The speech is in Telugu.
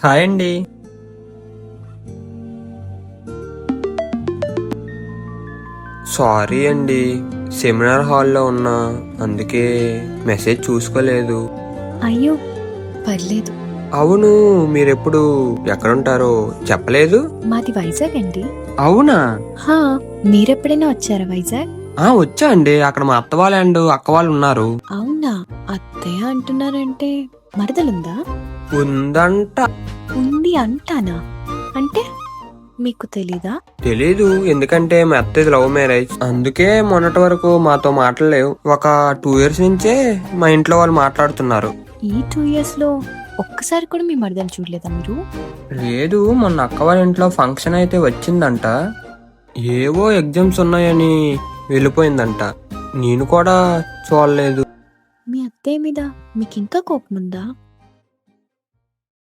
హాయ్ అండి. సారీ అండి, సెమినార్ హాల్లో ఉన్నా, అందుకే మెసేజ్ చూసుకోలేదు. అయ్యో పర్లేదు. అవును, మీరెప్పుడు ఎక్కడుంటారో చెప్పలేదు. మాది వైజాగ్ అండి. అవునా? హా, మీరెప్పుడైనా వచ్చారా వైజాగ్? వచ్చా అండి. అక్కడ మా అత్త వాళ్ళు అండ్ అక్క వాళ్ళు ఉన్నారు. అవునా? అత్తయ్య అంటున్నారంటే మరదలుందా? ఉందంట. ఉంది అంటానా? అంటే మీకు తెలీదా? తెలీదు, ఎందుకంటే మా అత్తది లవ్ మ్యారేజ్, అందుకే మొన్నటి వరకు మాతో మాట్లాడలేవు. ఒక 2 years నుంచే మా ఇంట్లో వాళ్ళు మాట్లాడుతున్నారు. ఈ 2 years లో ఒక్కసారి కూడా మీ మరదలు చూడలేదా మీరు? లేదు, మొన్న అక్క వాళ్ళ ఇంట్లో ఫంక్షన్ అయితే వచ్చిందంట. ఏవో ఎగ్జామ్స్ ఉన్నాయని వెళ్ళిపోయిందంట. నేను కూడా చూడలేదు. మీ అత్తయ్య మీద మీకు ఇంకా కోపం ఉందా?